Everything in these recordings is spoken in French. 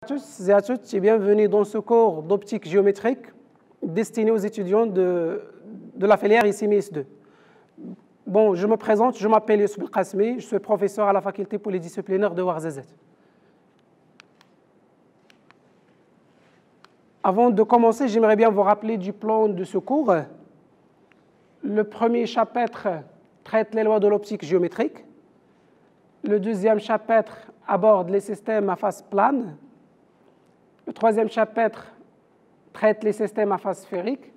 À tous et à toutes et bienvenue dans ce cours d'optique géométrique destiné aux étudiants de la filière ICMIS2. Bon, je me présente, je m'appelle Youssef Belkacmi, je suis professeur à la faculté polydisciplinaire de Ouarzazate. Avant de commencer, j'aimerais bien vous rappeler du plan de ce cours. Le premier chapitre traite les lois de l'optique géométrique. Le deuxième chapitre aborde les systèmes à face plane. Le troisième chapitre traite les systèmes à face sphérique.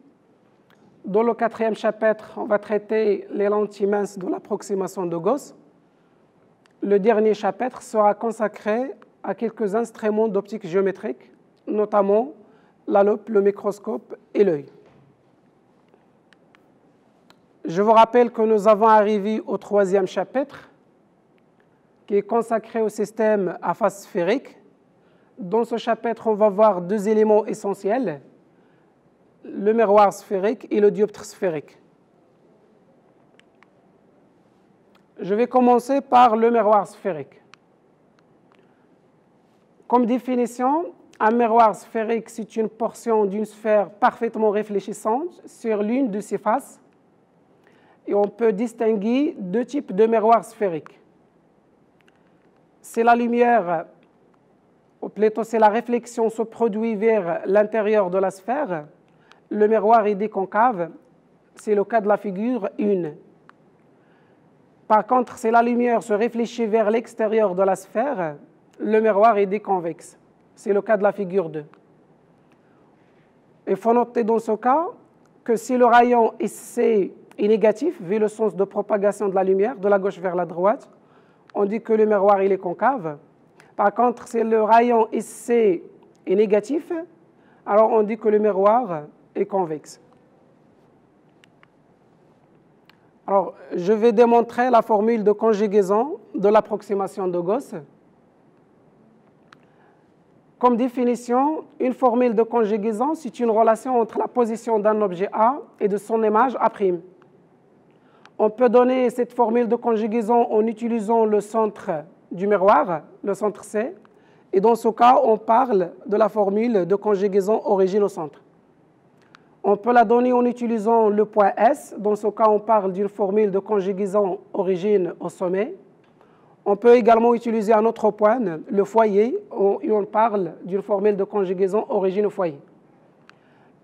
Dans le quatrième chapitre, on va traiter les lentilles minces de l'approximation de Gauss. Le dernier chapitre sera consacré à quelques instruments d'optique géométrique, notamment la loupe, le microscope et l'œil. Je vous rappelle que nous avons arrivé au troisième chapitre, qui est consacré au système à face sphérique. Dans ce chapitre, on va voir deux éléments essentiels, le miroir sphérique et le dioptre sphérique. Je vais commencer par le miroir sphérique. Comme définition, un miroir sphérique, c'est une portion d'une sphère parfaitement réfléchissante sur l'une de ses faces. Et on peut distinguer deux types de miroirs sphériques. C'est la lumière, ou plutôt c'est la réflexion se produit vers l'intérieur de la sphère. Le miroir est déconcave, c'est le cas de la figure 1. Par contre, si la lumière se réfléchit vers l'extérieur de la sphère, le miroir est déconvexe, c'est le cas de la figure 2. Il faut noter dans ce cas que si le rayon SC est négatif, vu le sens de propagation de la lumière de la gauche vers la droite, on dit que le miroir il est concave. Par contre, si le rayon SC est négatif, alors on dit que le miroir est convexe. Alors, je vais démontrer la formule de conjugaison de l'approximation de Gauss. Comme définition, une formule de conjugaison, c'est une relation entre la position d'un objet A et de son image A'. On peut donner cette formule de conjugaison en utilisant le centre du miroir, le centre C, et dans ce cas, on parle de la formule de conjugaison origine au centre. On peut la donner en utilisant le point S, dans ce cas, on parle d'une formule de conjugaison origine au sommet. On peut également utiliser un autre point, le foyer, et on parle d'une formule de conjugaison origine au foyer.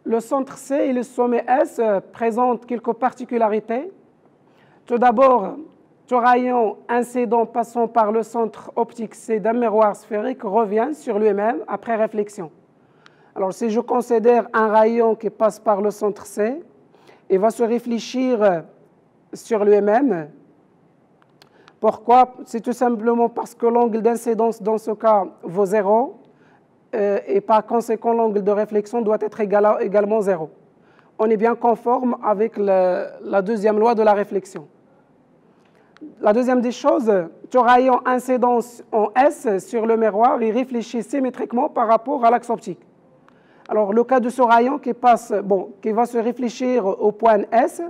Le centre C et le sommet S présentent quelques particularités. Tout d'abord, tout rayon incident passant par le centre optique C d'un miroir sphérique revient sur lui-même après réflexion. Alors, si je considère un rayon qui passe par le centre C, il va se réfléchir sur lui-même. Pourquoi? C'est tout simplement parce que l'angle d'incidence dans ce cas vaut 0 et par conséquent, l'angle de réflexion doit être également 0. On est bien conforme avec la deuxième loi de la réflexion. La deuxième des choses, tout rayon incidence en S sur le miroir, il réfléchit symétriquement par rapport à l'axe optique. Alors, le cas de ce rayon qui va se réfléchir au point S,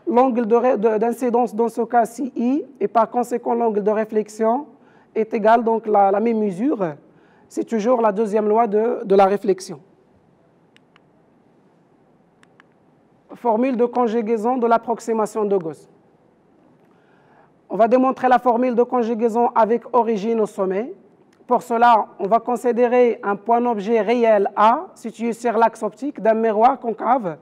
l'angle d'incidence dans ce cas, c'est I, et par conséquent, l'angle de réflexion est égal, donc la même mesure. C'est toujours la deuxième loi de la réflexion. Formule de conjugaison de l'approximation de Gauss. On va démontrer la formule de conjugaison avec origine au sommet. Pour cela, on va considérer un point d'objet réel A situé sur l'axe optique d'un miroir concave.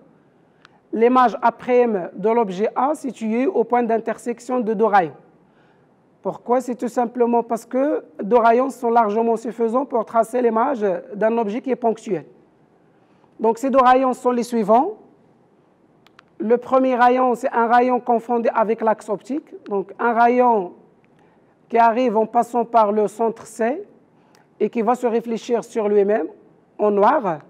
L'image A' de l'objet A située au point d'intersection de deux rayons. Pourquoi? C'est tout simplement parce que deux rayons sont largement suffisants pour tracer l'image d'un objet qui est ponctuel. Donc ces deux rayons sont les suivants. Le premier rayon, c'est un rayon confondu avec l'axe optique. Donc un rayon qui arrive en passant par le centre C et qui va se réfléchir sur lui-même en noir.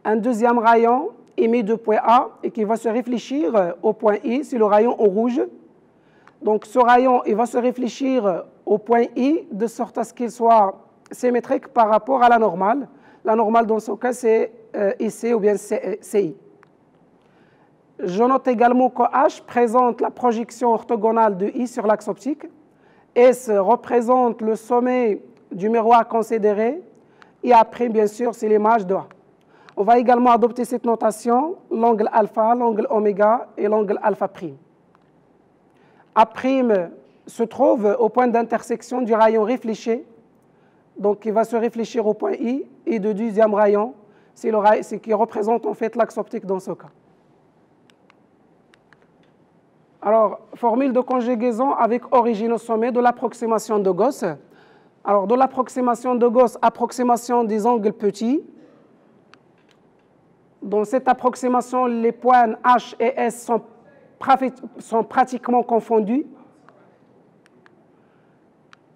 Un deuxième rayon émis de point A et qui va se réfléchir au point I, c'est le rayon en rouge. Donc ce rayon, il va se réfléchir au point I de sorte à ce qu'il soit symétrique par rapport à la normale. La normale dans ce cas, c'est IC ou bien CI. Je note également que H présente la projection orthogonale de I sur l'axe optique. S représente le sommet du miroir considéré IA', bien sûr, c'est l'image de A. On va également adopter cette notation, l'angle alpha, l'angle oméga et l'angle alpha'. A' se trouve au point d'intersection du rayon réfléchi, donc il va se réfléchir au point I, et de deuxième rayon, c'est ce qui représente en fait l'axe optique dans ce cas. Alors, formule de conjugaison avec origine au sommet de l'approximation de Gauss. Alors, de l'approximation de Gauss, approximation des angles petits. Dans cette approximation, les points H et S sont pratiquement confondus.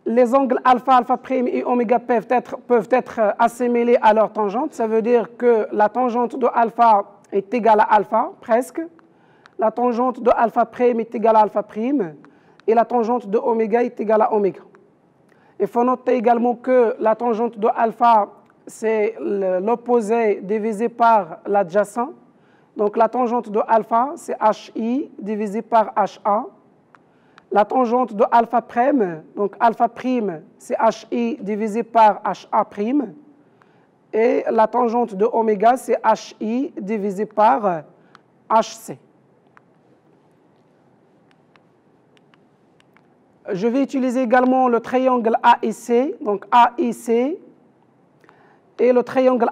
Les angles alpha, alpha' et oméga peuvent être assimilés à leur tangente. Ça veut dire que la tangente de alpha est égale à alpha, presque. La tangente de alpha' est égale à alpha'. Et la tangente de oméga est égale à oméga. Il faut noter également que la tangente de alpha, c'est l'opposé divisé par l'adjacent. Donc la tangente de alpha, c'est HI divisé par HA. La tangente de alpha', donc alpha', c'est HI divisé par HA'. Et la tangente de oméga, c'est HI divisé par HC. Je vais utiliser également le triangle AIC, donc AIC, et le triangle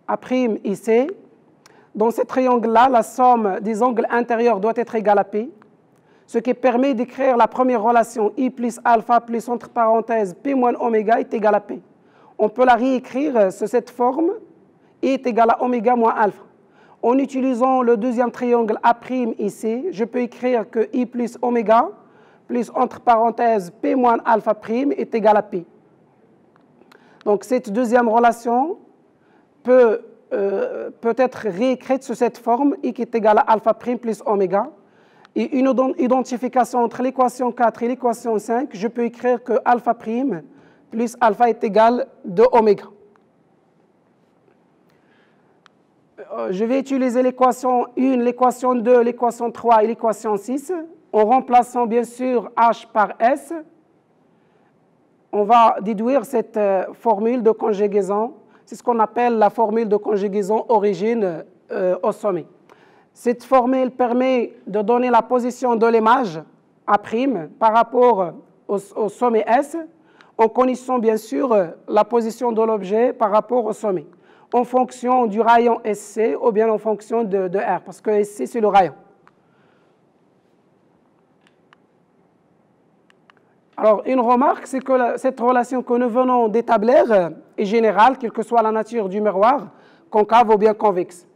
A'IC. Dans ce triangle-là, la somme des angles intérieurs doit être égale à P, ce qui permet d'écrire la première relation I plus alpha plus entre parenthèses P moins oméga est égal à P. On peut la réécrire sous cette forme, I est égal à oméga moins alpha. En utilisant le deuxième triangle A'IC, je peux écrire que I plus oméga plus entre parenthèses P moins alpha' est égal à P. Donc cette deuxième relation peut être réécrite sous cette forme, I qui est égal à alpha' plus oméga. Et une identification entre l'équation 4 et l'équation 5, je peux écrire que alpha' plus alpha est égal à 2 oméga. Je vais utiliser l'équation 1, l'équation 2, l'équation 3 et l'équation 6 en remplaçant bien sûr H par S. On va déduire cette formule de conjugaison. C'est ce qu'on appelle la formule de conjugaison origine au sommet. Cette formule permet de donner la position de l'image A' par rapport au sommet S, en connaissant bien sûr la position de l'objet par rapport au sommet, en fonction du rayon SC ou bien en fonction de R, parce que SC c'est le rayon. Alors, une remarque, c'est que cette relation que nous venons d'établir est générale, quelle que soit la nature du miroir, concave ou bien convexe.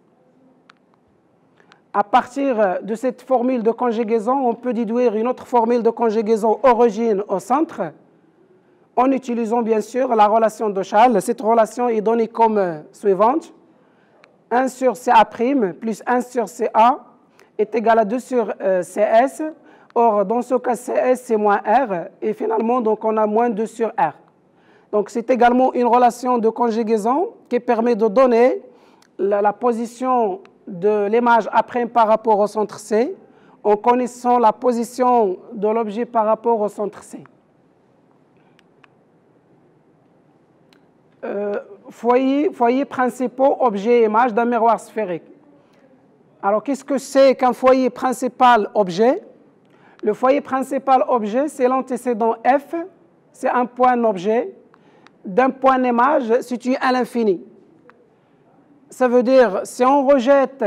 À partir de cette formule de conjugaison, on peut déduire une autre formule de conjugaison origine au centre, en utilisant bien sûr la relation de Charles. Cette relation est donnée comme suivante. 1 sur CA' plus 1 sur CA est égal à 2 sur CS. Or, dans ce cas, CS, c'est moins R. Et finalement, donc, on a moins 2 sur R. Donc, c'est également une relation de conjugaison qui permet de donner la position de l'image A' par rapport au centre C en connaissant la position de l'objet par rapport au centre C. Foyer principaux, objet, image d'un miroir sphérique. Alors, qu'est-ce que c'est qu'un foyer principal objet? Le foyer principal objet, c'est l'antécédent F, c'est un point objet d'un point image situé à l'infini. Ça veut dire, si on rejette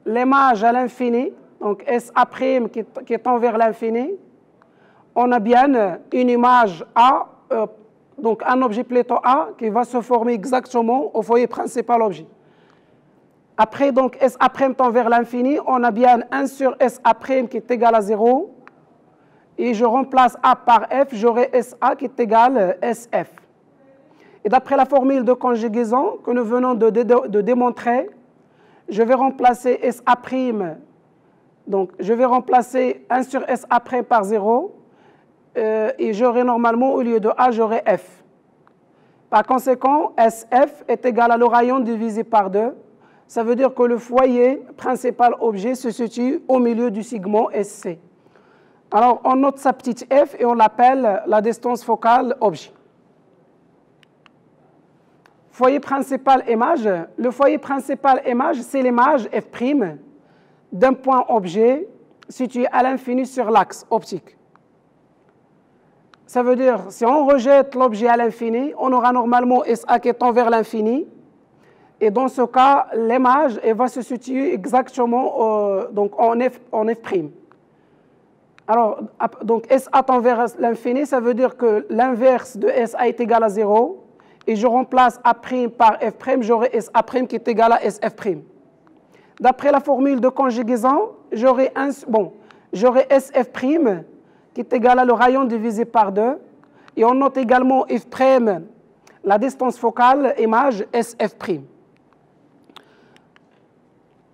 l'image à l'infini, donc SA' qui est vers l'infini, on a bien une image A, donc un objet plutôt A qui va se former exactement au foyer principal objet. Après, donc SA' tend vers l'infini, on a bien 1 sur SA' qui est égal à 0. Et je remplace A par F, j'aurai SA qui est égal à SF. Et d'après la formule de conjugaison que nous venons de démontrer, je vais remplacer SA', donc je vais remplacer 1 sur SA' par 0, et j'aurai normalement, au lieu de A, j'aurai F. Par conséquent, SF est égal à le rayon divisé par 2. Ça veut dire que le foyer principal objet se situe au milieu du segment SC. Alors, on note sa petite f et on l'appelle la distance focale objet. Foyer principal image. Le foyer principal image, c'est l'image f' d'un point objet situé à l'infini sur l'axe optique. Ça veut dire, si on rejette l'objet à l'infini, on aura normalement SA qui tend vers l'infini. Et dans ce cas, l'image va se situer exactement donc en F'. Alors, donc SA tend vers l'infini, ça veut dire que l'inverse de SA est égal à 0. Et je remplace A' par F', j'aurai SA' qui est égal à SF'. D'après la formule de conjugaison, j'aurai SF' qui est égal à le rayon divisé par 2. Et on note également F', la distance focale, image SF'.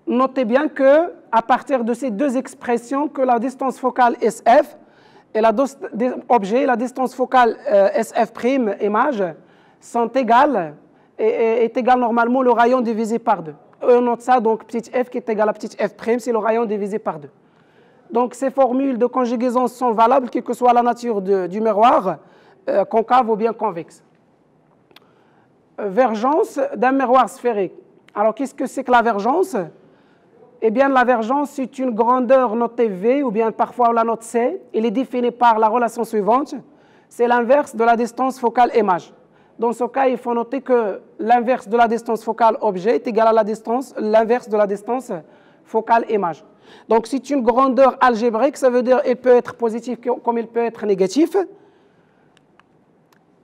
Notez bien que à partir de ces deux expressions, que la distance focale SF et la distance focale SF' image sont égales et est égal normalement le rayon divisé par 2. On note ça, donc petit f qui est égal à petit f', c'est le rayon divisé par 2. Donc ces formules de conjugaison sont valables, quelle que soit la nature du miroir, concave ou bien convexe. Vergence d'un miroir sphérique. Alors qu'est-ce que c'est que la vergence? Eh bien la vergence, c'est une grandeur notée V ou bien parfois la note C. Elle est définie par la relation suivante. C'est l'inverse de la distance focale image. Dans ce cas, il faut noter que l'inverse de la distance focale objet est égal à l'inverse de la distance focale image. Donc, c'est une grandeur algébrique, ça veut dire qu'il peut être positif comme il peut être négatif.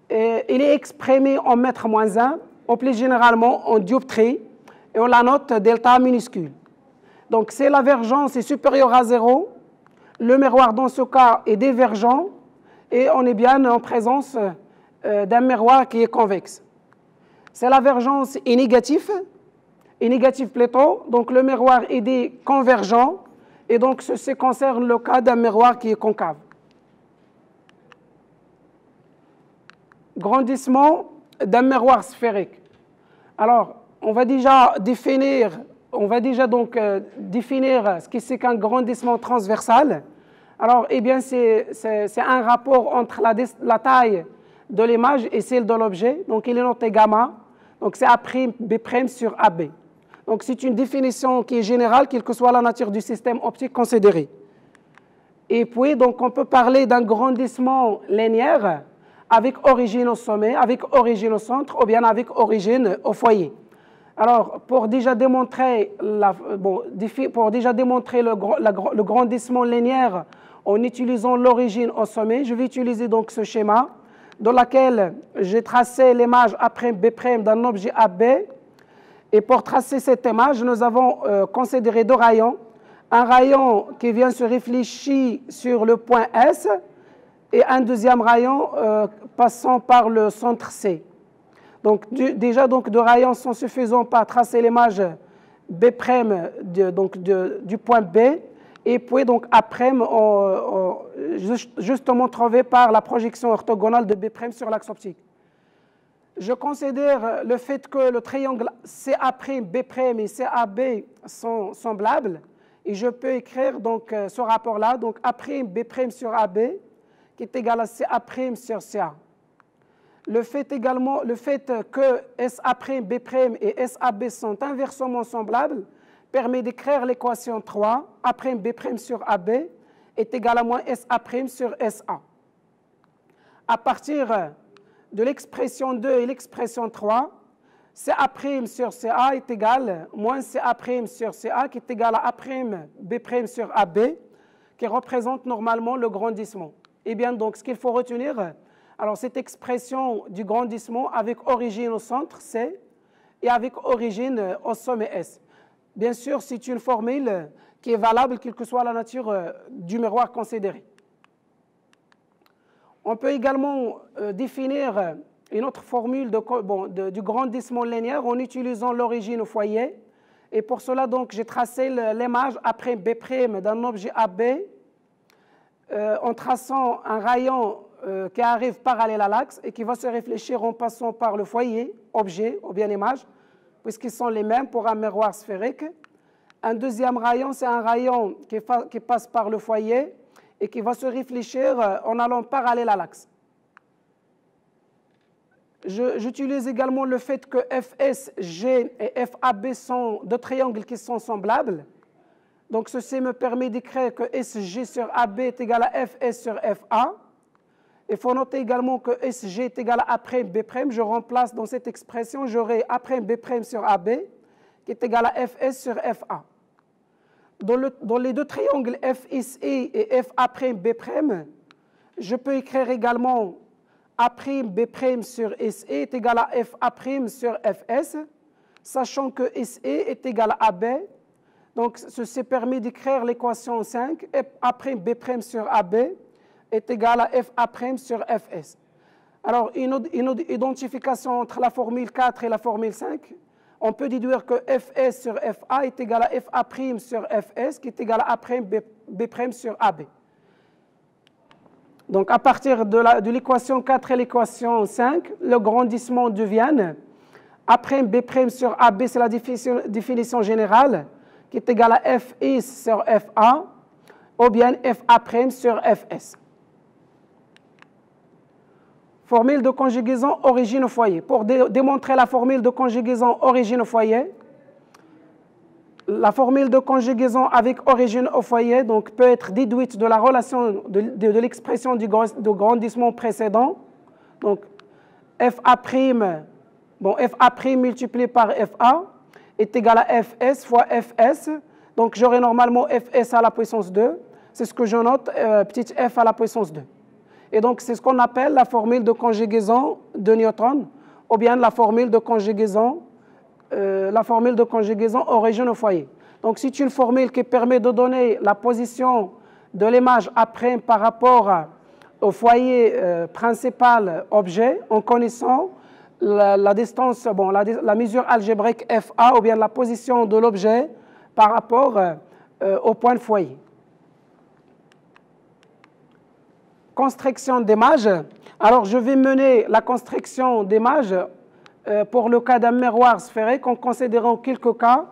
Et il est exprimé en mètre moins 1, ou plus généralement en dioptrie, et on la note delta minuscule. Donc, si la vergence est supérieure à 0, le miroir dans ce cas est divergent, et on est bien en présence d'un miroir qui est convexe. C'est la vergence est négative plutôt, donc le miroir est dit convergent, et donc ceci concerne le cas d'un miroir qui est concave. Grandissement d'un miroir sphérique. Alors, on va déjà définir ce que c'est qu'un grandissement transversal. Alors, eh bien, c'est un rapport entre la taille de l'image et celle de l'objet. Donc, il est noté gamma. Donc, c'est A'B' sur AB. Donc, c'est une définition qui est générale, quelle que soit la nature du système optique considéré. Et puis, donc, on peut parler d'un grandissement linéaire avec origine au sommet, avec origine au centre, ou bien avec origine au foyer. Alors, pour déjà démontrer le grandissement linéaire en utilisant l'origine au sommet, je vais utiliser donc ce schéma dans lequel j'ai tracé l'image A'B' d'un objet AB. Et pour tracer cette image, nous avons considéré deux rayons. Un rayon qui vient se réfléchir sur le point S et un deuxième rayon passant par le centre C. Donc, déjà, deux rayons sont suffisants pour tracer l'image B' du point B. Et puis, donc, A', justement trouvé par la projection orthogonale de B' sur l'axe optique. Je considère le fait que le triangle CA', B' et CAB sont semblables. Et je peux écrire donc, ce rapport-là, donc A'B' sur AB, qui est égal à CA' sur CA. Le fait que SA', B' et SAB sont inversement semblables permet d'écrire l'équation 3, A'B' sur AB est égal à moins SA' sur SA. À partir de l'expression 2 et l'expression 3, CA' sur CA est égal à moins CA' sur CA qui est égal à A'B' sur AB qui représente normalement le grandissement. Et bien donc ce qu'il faut retenir, alors cette expression du grandissement avec origine au centre C et avec origine au sommet S. Bien sûr, c'est une formule qui est valable quelle que soit la nature du miroir considéré. On peut également définir une autre formule du grandissement linéaire en utilisant l'origine au foyer. Et pour cela, donc, j'ai tracé l'image A'B' d'un objet AB en traçant un rayon qui arrive parallèle à l'axe et qui va se réfléchir en passant par le foyer, objet ou bien image, puisqu'ils sont les mêmes pour un miroir sphérique. Un deuxième rayon, c'est un rayon qui passe par le foyer et qui va se réfléchir en allant parallèle à l'axe. j'utilise également le fait que FSG et FAB sont deux triangles qui sont semblables. Donc, ceci me permet d'écrire que SG sur AB est égal à FS sur FA. Il faut noter également que SG est égal à A'B'. Je remplace dans cette expression, j'aurai A'B' sur AB qui est égal à FS sur FA. Dans les deux triangles FSI et FA'B', je peux écrire également A'B' sur SE est égal à FA' sur FS, sachant que SE est égal à AB. Donc, ceci permet d'écrire l'équation 5, A'B' sur AB est égal à FA' sur Fs. Alors, une identification entre la formule 4 et la formule 5, on peut déduire que Fs sur Fa est égal à Fa' sur Fs, qui est égal à A'B' sur AB. Donc, à partir de l'équation 4 et l'équation 5, le grandissement devient A'B' sur AB, c'est la définition générale, qui est égal à Fs sur Fa, ou bien Fa' sur Fs. Formule de conjugaison origine au foyer. Pour démontrer la formule de conjugaison origine au foyer, la formule de conjugaison avec origine au foyer donc, peut être déduite de la relation de l'expression du grandissement précédent. Donc, Fa' multiplié par Fa est égal à Fs fois Fs. Donc, j'aurai normalement Fs à la puissance 2. C'est ce que je note, petite f à la puissance 2. Et donc, c'est ce qu'on appelle la formule de conjugaison de Newton, ou bien la formule de conjugaison origine au foyer. Donc, c'est une formule qui permet de donner la position de l'image après par rapport au foyer principal objet en connaissant la distance, la mesure algébrique FA, ou bien la position de l'objet par rapport au point de foyer. Construction d'image. Alors, je vais mener la construction d'image pour le cas d'un miroir sphérique en considérant quelques cas.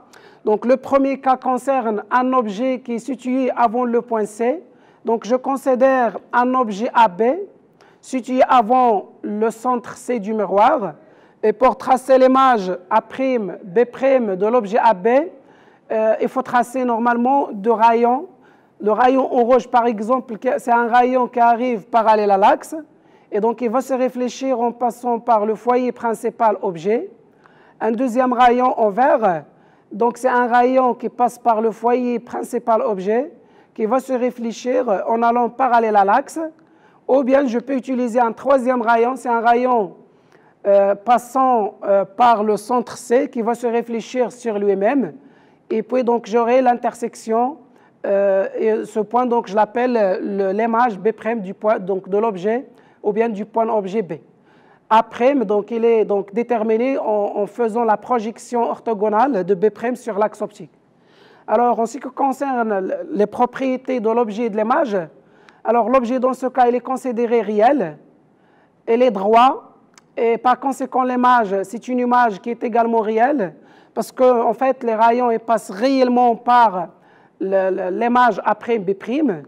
Donc, le premier cas concerne un objet qui est situé avant le point C. Donc, je considère un objet AB situé avant le centre C du miroir. Et pour tracer l'image A'B' de l'objet AB, il faut tracer normalement deux rayons. Le rayon en rouge, par exemple, c'est un rayon qui arrive parallèle à l'axe. Et donc, il va se réfléchir en passant par le foyer principal objet. Un deuxième rayon en vert, donc c'est un rayon qui passe par le foyer principal objet, qui va se réfléchir en allant parallèle à l'axe. Ou bien, je peux utiliser un troisième rayon, c'est un rayon passant par le centre C, qui va se réfléchir sur lui-même. Et puis, donc, j'aurai l'intersection. Et ce point, donc, je l'appelle l'image B' du point, donc, de l'objet ou bien du point objet B. A', donc, il est donc, déterminé en faisant la projection orthogonale de B' sur l'axe optique. Alors, en ce qui concerne les propriétés de l'objet et de l'image, alors l'objet dans ce cas, il est considéré réel, il est droit, et par conséquent, l'image, c'est une image qui est également réelle, parce qu'en fait, les rayons ils passent réellement par l'image A'B',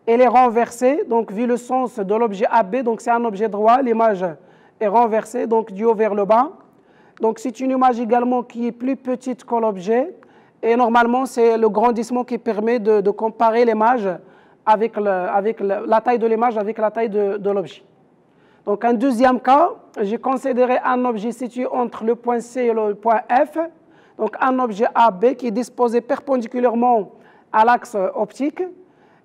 elle est renversée, donc vu le sens de l'objet AB, donc c'est un objet droit, l'image est renversée, donc du haut vers le bas. Donc c'est une image également qui est plus petite que l'objet, et normalement c'est le grandissement qui permet de comparer l'image avec la taille de l'image avec la taille de l'objet. Donc un deuxième cas, j'ai considéré un objet situé entre le point C et le point F, donc un objet AB qui est disposé perpendiculairement à l'axe optique.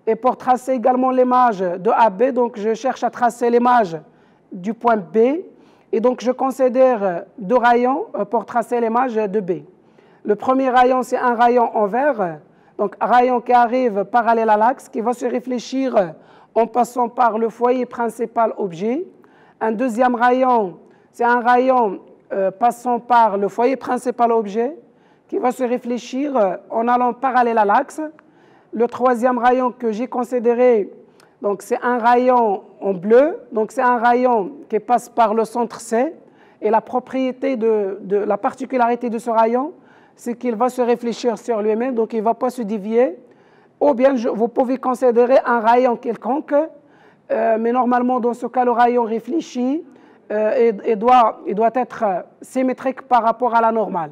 Et pour tracer également l'image de AB, donc je cherche à tracer l'image du point B. Et donc je considère deux rayons pour tracer l'image de B. Le premier rayon, c'est un rayon en vert, donc un rayon qui arrive parallèle à l'axe, qui va se réfléchir en passant par le foyer principal objet. Un deuxième rayon, c'est un rayon passant par le foyer principal objet, qui va se réfléchir en allant parallèle à l'axe. Le troisième rayon que j'ai considéré, donc c'est un rayon en bleu, donc c'est un rayon qui passe par le centre C. Et la propriété la particularité de ce rayon, c'est qu'il va se réfléchir sur lui-même, donc il ne va pas se dévier. Ou bien vous pouvez considérer un rayon quelconque, mais normalement dans ce cas le rayon réfléchit il doit être symétrique par rapport à la normale.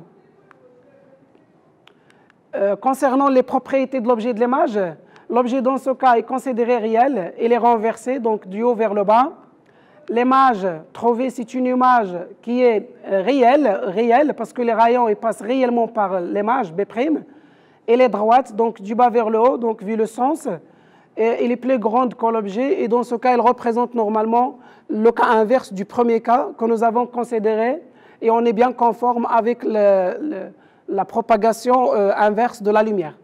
Concernant les propriétés de l'objet de l'image, l'objet dans ce cas est considéré réel, il est renversé, donc du haut vers le bas. L'image trouvée, c'est une image qui est réelle, parce que les rayons ils passent réellement par l'image B'. Elle est droite, donc du bas vers le haut, donc vu le sens. Et elle est plus grande que l'objet, et dans ce cas, elle représente normalement le cas inverse du premier cas que nous avons considéré, et on est bien conforme avec la propagation inverse de la lumière.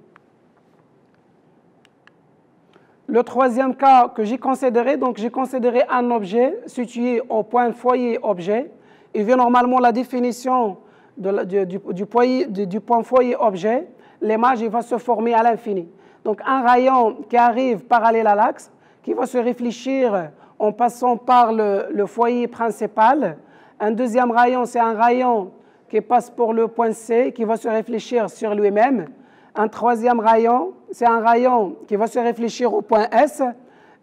Le troisième cas que j'ai considéré, donc j'ai considéré un objet situé au point foyer objet. Il veut normalement la définition du point foyer objet. L'image va se former à l'infini. Donc un rayon qui arrive parallèle à l'axe, qui va se réfléchir en passant par le foyer principal. Un deuxième rayon, c'est un rayon qui passe pour le point C, qui va se réfléchir sur lui-même. Un troisième rayon, c'est un rayon qui va se réfléchir au point S,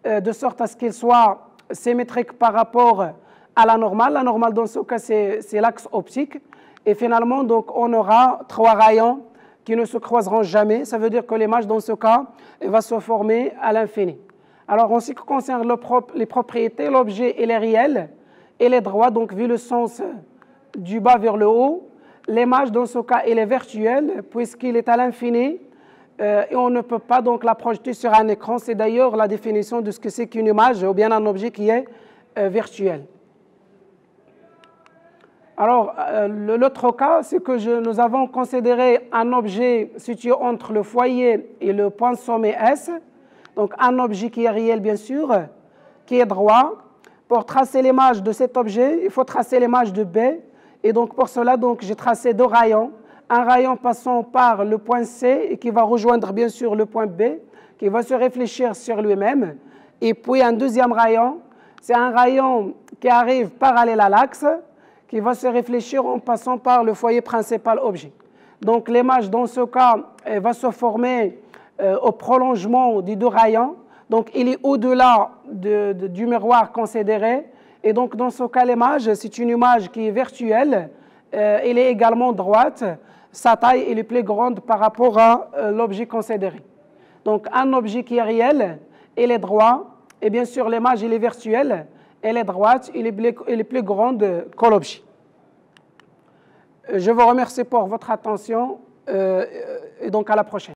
de sorte à ce qu'il soit symétrique par rapport à la normale. La normale, dans ce cas, c'est l'axe optique. Et finalement, donc, on aura trois rayons qui ne se croiseront jamais. Ça veut dire que l'image, dans ce cas, va se former à l'infini. Alors, en ce qui concerne les propriétés, l'objet, il est réel, il est droit, donc vu le sens du bas vers le haut. L'image, dans ce cas, elle est virtuelle, puisqu'il est à l'infini, et on ne peut pas donc la projeter sur un écran. C'est d'ailleurs la définition de ce que c'est qu'une image, ou bien un objet qui est virtuel. Alors, l'autre cas, c'est que nous avons considéré un objet situé entre le foyer et le point sommet S, donc un objet qui est réel, bien sûr, qui est droit. Pour tracer l'image de cet objet, il faut tracer l'image de B. Et donc, pour cela, j'ai tracé deux rayons. Un rayon passant par le point C et qui va rejoindre, bien sûr, le point B, qui va se réfléchir sur lui-même. Et puis, un deuxième rayon, c'est un rayon qui arrive parallèle à l'axe, qui va se réfléchir en passant par le foyer principal objet. Donc, l'image, dans ce cas, elle va se former au prolongement des deux rayons. Donc, il est au-delà du miroir considéré. Et donc, dans ce cas, l'image, c'est une image qui est virtuelle. Elle est également droite. Sa taille est plus grande par rapport à l'objet considéré. Donc, un objet qui est réel, il est droit. Et bien sûr, l'image, elle est virtuelle. Elle est droite. Elle est plus grande que l'objet. Je vous remercie pour votre attention. Et donc, à la prochaine.